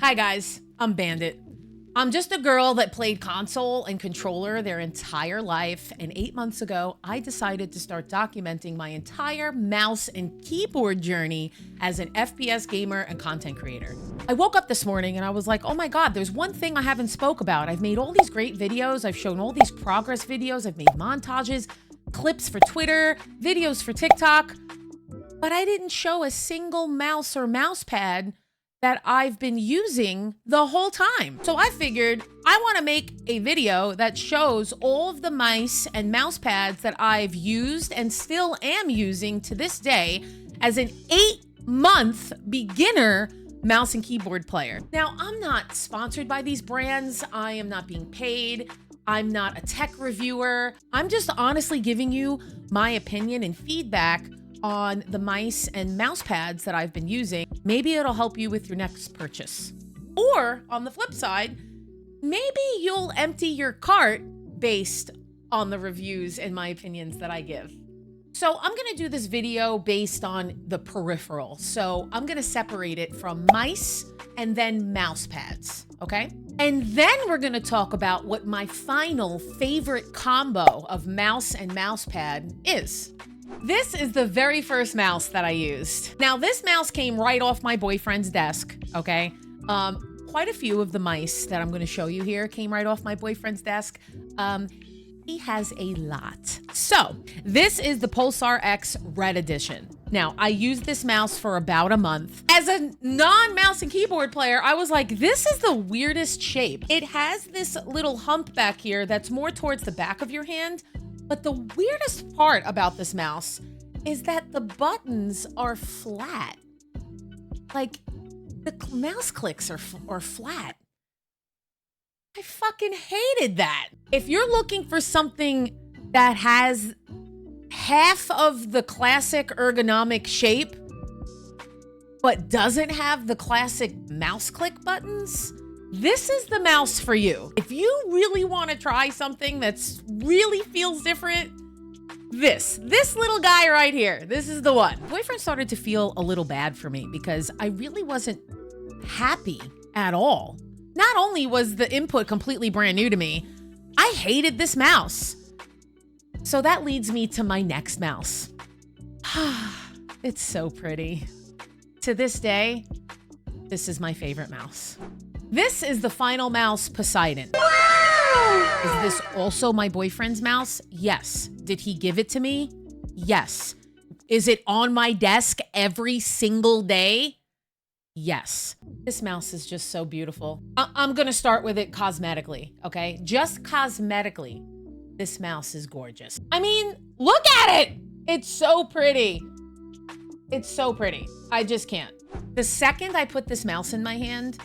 Hi guys, I'm Bandit. I'm just a girl that played console and controller their entire life, and 8 months ago, I decided to start documenting my entire mouse and keyboard journey as an FPS gamer and content creator. I woke up this morning and I was like, oh my God, there's one thing I haven't spoke about. I've made all these great videos, I've shown all these progress videos, I've made montages, clips for Twitter, videos for TikTok, but I didn't show a single mouse or mouse pad that I've been using the whole time. So I figured I want to make a video that shows all of the mice and mouse pads that I've used and still am using to this day as an 8-month beginner mouse and keyboard player. Now, I'm not sponsored by these brands. I am not being paid. I'm not a tech reviewer. I'm just honestly giving you my opinion and feedback on the mice and mouse pads that I've been using. Maybe it'll help you with your next purchase. Or on the flip side, maybe you'll empty your cart based on the reviews and my opinions that I give. So I'm gonna do this video based on the peripheral. So I'm gonna separate it from mice and then mouse pads, okay? And then we're gonna talk about what my final favorite combo of mouse and mouse pad is. This is the very first mouse that I used. Now, this mouse came right off my boyfriend's desk, okay? Quite a few of the mice that I'm gonna show you here came right off my boyfriend's desk. He has a lot. So, this is the Pulsar X Red Edition. Now, I used this mouse for about a month. As a non-mouse and keyboard player, I was like, this is the weirdest shape. It has this little hump back here that's more towards the back of your hand. But the weirdest part about this mouse is that the buttons are flat. Like, the mouse clicks are flat. I fucking hated that. If you're looking for something that has half of the classic ergonomic shape, but doesn't have the classic mouse click buttons, this is the mouse for you. If you really want to try something that's really feels different, this little guy right here, this is the one. Boyfriend started to feel a little bad for me because I really wasn't happy at all. Not only was the input completely brand new to me, I hated this mouse. So that leads me to my next mouse. It's so pretty. To this day, this is my favorite mouse. This is the final mouse, Poseidon. Wow! Is this also my boyfriend's mouse? Yes. Did he give it to me? Yes. Is it on my desk every single day? Yes. This mouse is just so beautiful. I'm gonna start with it cosmetically, okay? Just cosmetically, this mouse is gorgeous. I mean, look at it! It's so pretty. It's so pretty. I just can't. The second I put this mouse in my hand,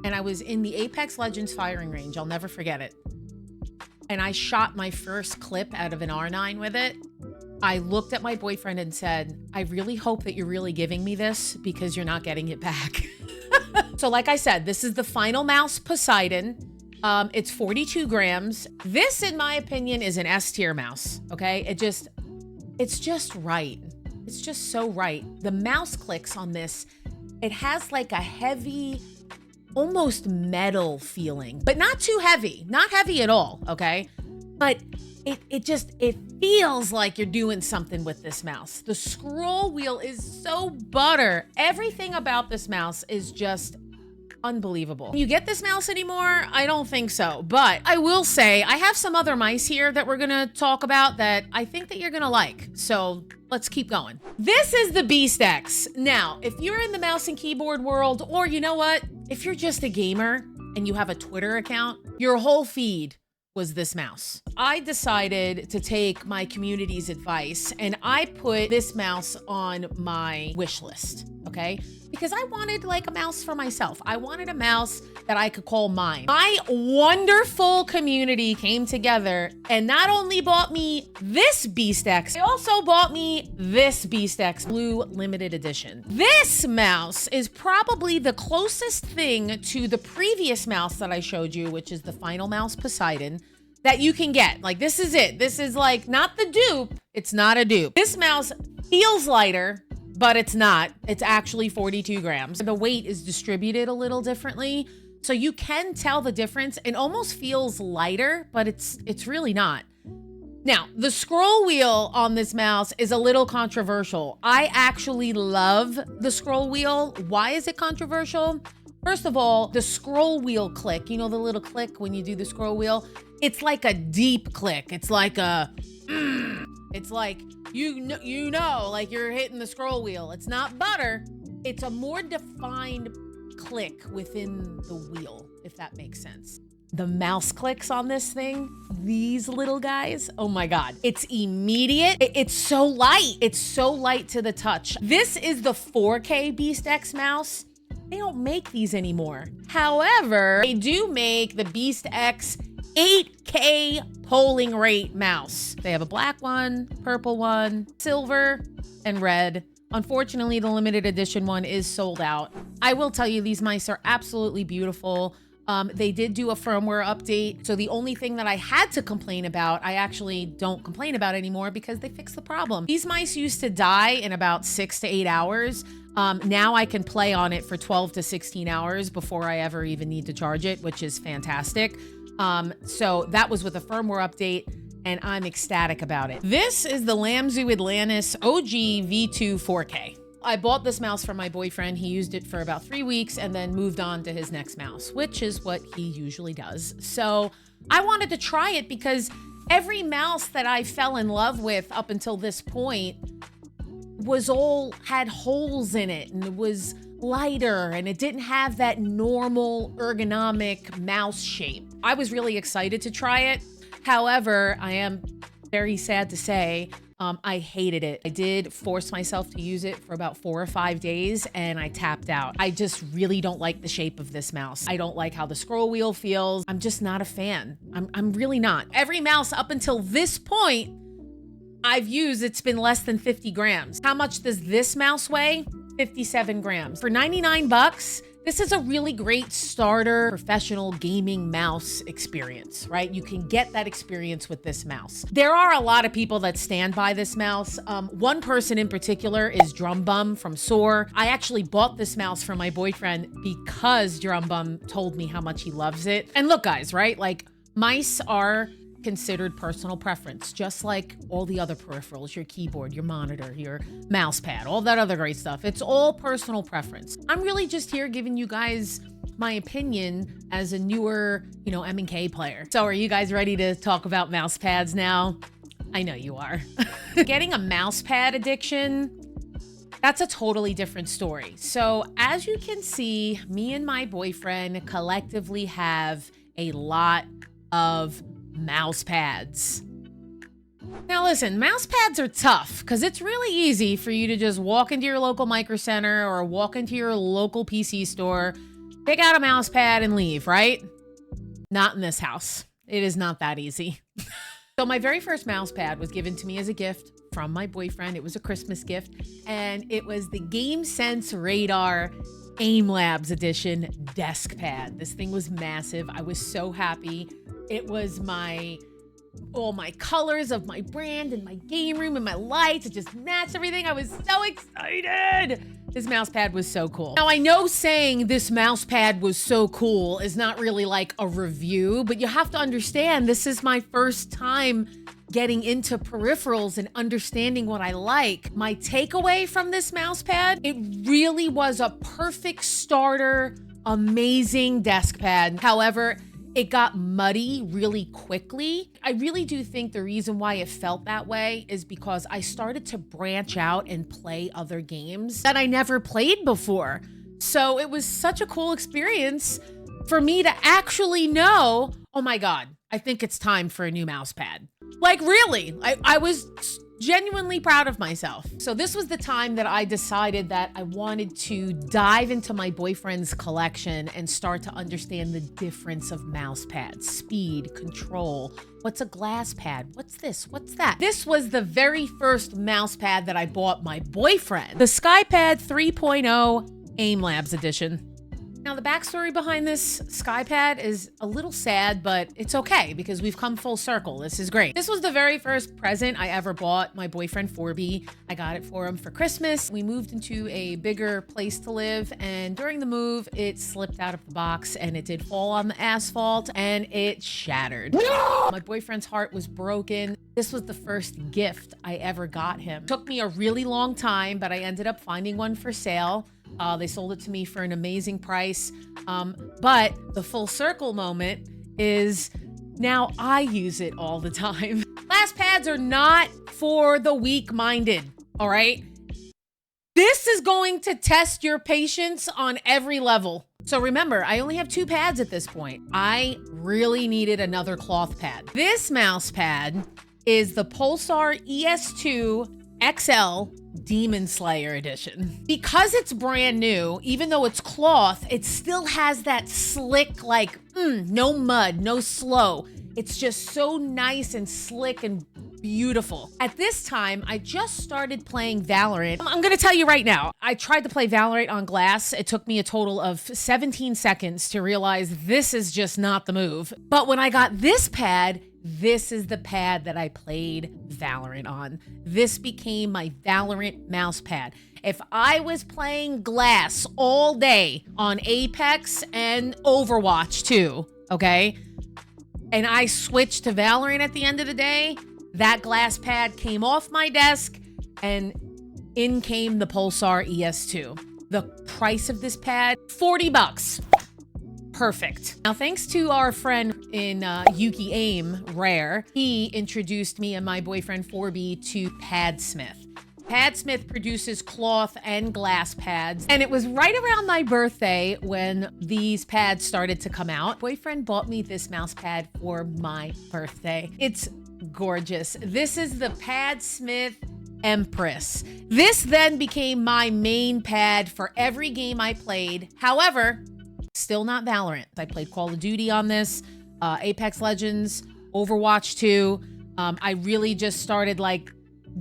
and I was in the Apex Legends firing range, I'll never forget it. And I shot my first clip out of an R9 with it. I looked at my boyfriend and said, I really hope that you're really giving me this because you're not getting it back. So like I said, this is the final mouse, Poseidon. It's 42 grams. This, in my opinion, is an S tier mouse, okay? It's just right. It's just so right. The mouse clicks on this, it has like a heavy, almost metal feeling, but not too heavy, not heavy at all, okay? But it feels like you're doing something with this mouse. The scroll wheel is so butter. Everything about this mouse is just unbelievable. Can you get this mouse anymore? I don't think so, but I will say I have some other mice here that we're gonna talk about that I think that you're gonna like. So let's keep going. This is the Beast X. Now, if you're in the mouse and keyboard world, or you know what? If you're just a gamer and you have a Twitter account, your whole feed was this mouse. I decided to take my community's advice and I put this mouse on my wish list, okay? Because I wanted like a mouse for myself. I wanted a mouse that I could call mine. My wonderful community came together and not only bought me this Beast X, they also bought me this Beast X Blue Limited Edition. This mouse is probably the closest thing to the previous mouse that I showed you, which is the final mouse, Poseidon, that you can get. Like, this is it. This is like not the dupe. It's not a dupe. This mouse feels lighter. but it's not. It's actually 42 grams. The weight is distributed a little differently, so you can tell the difference. It almost feels lighter, but it's really not. Now, the scroll wheel on this mouse is a little controversial. I actually love the scroll wheel. Why is it controversial? First of all, the scroll wheel click, you know, the little click when you do the scroll wheel, it's like a deep click. It's like a, it's like, you know, like you're hitting the scroll wheel. It's not butter. It's a more defined click within the wheel, if that makes sense. The mouse clicks on this thing, these little guys, oh my God. It's immediate. It's so light. It's so light to the touch. This is the 4K Beast X mouse. They don't make these anymore. However, they do make the Beast X 8K polling rate mouse. They have a black one, purple one, silver, and red. Unfortunately, the limited edition one is sold out. I will tell you, these mice are absolutely beautiful. They did do a firmware update. So the only thing that I had to complain about, I actually don't complain about anymore because they fixed the problem. These mice used to die in about 6 to 8 hours. Now I can play on it for 12 to 16 hours before I ever even need to charge it, which is fantastic. So that was with a firmware update, and I'm ecstatic about it. This is the Lamzu Atlantis OG V2 4K. I bought this mouse for my boyfriend. He used it for about 3 weeks and then moved on to his next mouse, which is what he usually does. So I wanted to try it because every mouse that I fell in love with up until this point had holes in it, and it was lighter, and it didn't have that normal ergonomic mouse shape. I was really excited to try it. However, I am very sad to say, I hated it. I did force myself to use it for about 4 or 5 days and I tapped out. I just really don't like the shape of this mouse. I don't like how the scroll wheel feels. I'm just not a fan. I'm really not. Every mouse up until this point I've used, it's been less than 50 grams. How much does this mouse weigh? 57 grams. For 99 bucks, this is a really great starter professional gaming mouse experience, right? You can get that experience with this mouse. There are a lot of people that stand by this mouse. One person in particular is Drum Bum from SOAR. I actually bought this mouse for my boyfriend because Drum Bum told me how much he loves it. And look, guys, right? Like, mice are considered personal preference, just like all the other peripherals, your keyboard, your monitor, your mouse pad, all that other great stuff. It's all personal preference. I'm really just here giving you guys my opinion as a newer, M&K player. So are you guys ready to talk about mouse pads now? I know you are. Getting a mouse pad addiction, that's a totally different story. So as you can see, me and my boyfriend collectively have a lot of mouse pads. Now listen, mouse pads are tough because it's really easy for you to just walk into your local Micro Center or walk into your local PC store, pick out a mouse pad and leave, right? Not in this house. It is not that easy. So my very first mouse pad was given to me as a gift from my boyfriend. It was a Christmas gift, and it was the GameSense Radar Aim Labs Edition desk pad. This thing was massive. I was so happy. It was all my colors of my brand and my game room and my lights. It just matched everything. I was so excited. This mouse pad was so cool. Now, I know saying this mouse pad was so cool is not really like a review, but you have to understand this is my first time getting into peripherals and understanding what I like. My takeaway from this mouse pad, it really was a perfect starter, amazing desk pad. However, it got muddy really quickly. I really do think the reason why it felt that way is because I started to branch out and play other games that I never played before. So it was such a cool experience for me to actually know, oh my God, I think it's time for a new mouse pad. Like, really, I was genuinely proud of myself. So this was the time that I decided that I wanted to dive into my boyfriend's collection and start to understand the difference of mouse pads, speed, control. What's a glass pad? What's this? What's that? This was the very first mouse pad that I bought my boyfriend, the SKYPAD 3.0 Aim Labs Edition. Now, the backstory behind this SKYPAD is a little sad, but it's okay because we've come full circle. This is great. This was the very first present I ever bought my boyfriend FORBI. I got it for him for Christmas. We moved into a bigger place to live, and during the move, it slipped out of the box and it did fall on the asphalt and it shattered. No! My boyfriend's heart was broken. This was the first gift I ever got him. It took me a really long time, but I ended up finding one for sale. They sold it to me for an amazing price. But the full circle moment is now I use it all the time. Glass pads are not for the weak-minded, all right? This is going to test your patience on every level. So remember, I only have 2 pads at this point. I really needed another cloth pad. This mouse pad is the Pulsar ES2 XL Demon Slayer edition. Because it's brand new, even though it's cloth, it still has that slick, like, no mud, no slow. It's just so nice and slick and beautiful. At this time, I just started playing Valorant. I'm gonna tell you right now, I tried to play Valorant on glass. It took me a total of 17 seconds to realize this is just not the move. But when I got this pad, this is the pad that I played Valorant on. This became my Valorant mouse pad. If I was playing glass all day on Apex and Overwatch too, okay, and I switched to Valorant at the end of the day, that glass pad came off my desk and in came the Pulsar ES2. The price of this pad, 40 bucks. Perfect. Now, thanks to our friend in Yuki Aim, Rare, he introduced me and my boyfriend FORBI to Padsmith. Padsmith produces cloth and glass pads, and it was right around my birthday when these pads started to come out. Boyfriend bought me this mouse pad for my birthday. It's gorgeous. This is the Padsmith Empress. This then became my main pad for every game I played. However, still not Valorant. I played Call of Duty on this, Apex Legends, Overwatch 2. I really just started like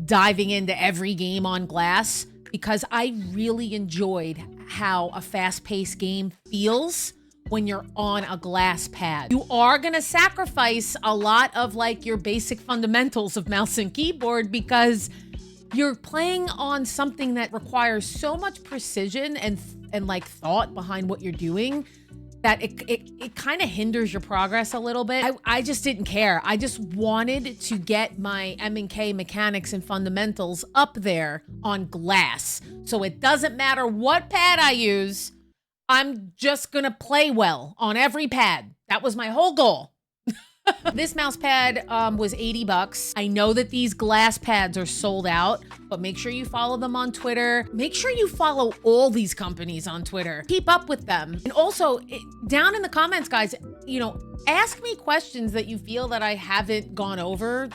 diving into every game on glass because I really enjoyed how a fast-paced game feels when you're on a glass pad. You are gonna sacrifice a lot of like your basic fundamentals of mouse and keyboard because you're playing on something that requires so much precision and like thought behind what you're doing that it kind of hinders your progress a little bit. I just didn't care. I just wanted to get my M&K mechanics and fundamentals up there on glass. So it doesn't matter what pad I use, I'm just gonna play well on every pad. That was my whole goal. This mouse pad was 80 bucks. I know that these glass pads are sold out, but make sure you follow them on Twitter. Make sure you follow all these companies on Twitter. Keep up with them. And also, down in the comments, guys, you know, ask me questions that you feel that I haven't gone over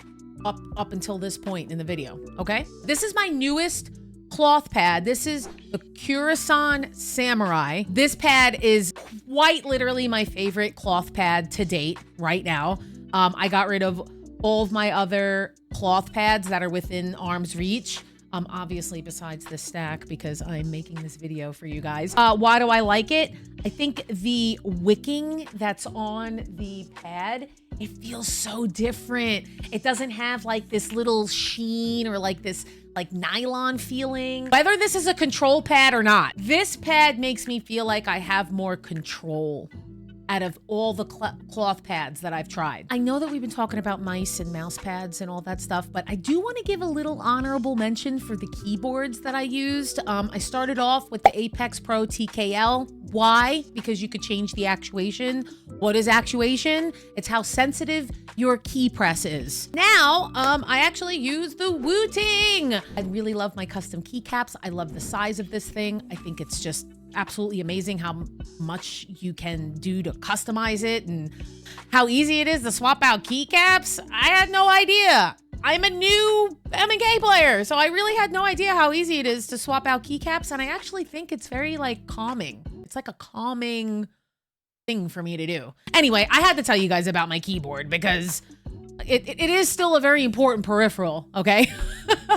up until this point in the video, okay? This is my newest cloth pad. This is the Kurasan Samurai. This pad is quite literally my favorite cloth pad to date right now. I got rid of all of my other cloth pads that are within arm's reach. Obviously besides this stack because I'm making this video for you guys. Why do I like it? I think the wicking that's on the pad, it feels so different. It doesn't have like this little sheen or like this like nylon feeling. Whether this is a control pad or not, this pad makes me feel like I have more control out of all the cloth pads that I've tried. I know that we've been talking about mice and mouse pads and all that stuff, but I do want to give a little honorable mention for the keyboards that I used. I started off with the Apex Pro TKL. Why? Because you could change the actuation. What is actuation? It's how sensitive your key press is. Now, I actually use the Wu-Ting. I really love my custom keycaps. I love the size of this thing. I think it's just absolutely amazing how much you can do to customize it and how easy it is to swap out keycaps. I had no idea. I'm a new M&K player, so I really had no idea how easy it is to swap out keycaps, and I actually think it's very like calming. It's like a calming thing for me to do. Anyway, I had to tell you guys about my keyboard because it is still a very important peripheral, okay?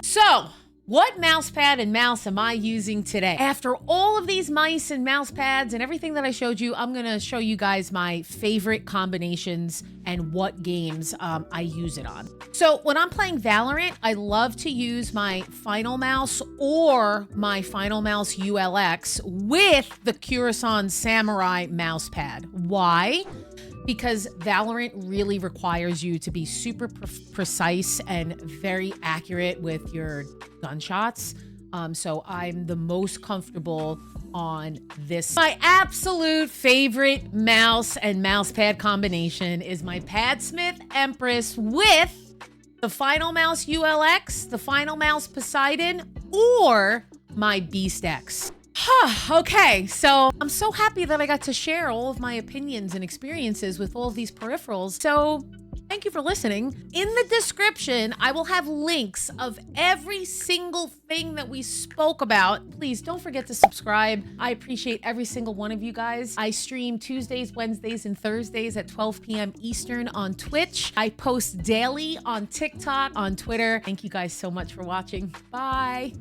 So What mouse pad and mouse am I using today? After all of these mice and mouse pads and everything that I showed you, I'm gonna show you guys my favorite combinations and what games I use it on. So when I'm playing Valorant, I love to use my Final Mouse or my Final Mouse ULX with the Curacao Samurai mouse pad. Why? Because Valorant really requires you to be super precise and very accurate with your gunshots. So I'm the most comfortable on this. My absolute favorite mouse and mouse pad combination is my Padsmith Empress with the Final Mouse ULX, the Final Mouse Poseidon, or my Beast X. Okay, so I'm so happy that I got to share all of my opinions and experiences with all of these peripherals. So thank you for listening. In the description, I will have links of every single thing that we spoke about. Please don't forget to subscribe. I appreciate every single one of you guys. I stream Tuesdays, Wednesdays, and Thursdays at 12 p.m. Eastern on Twitch. I post daily on TikTok, on Twitter. Thank you guys so much for watching. Bye.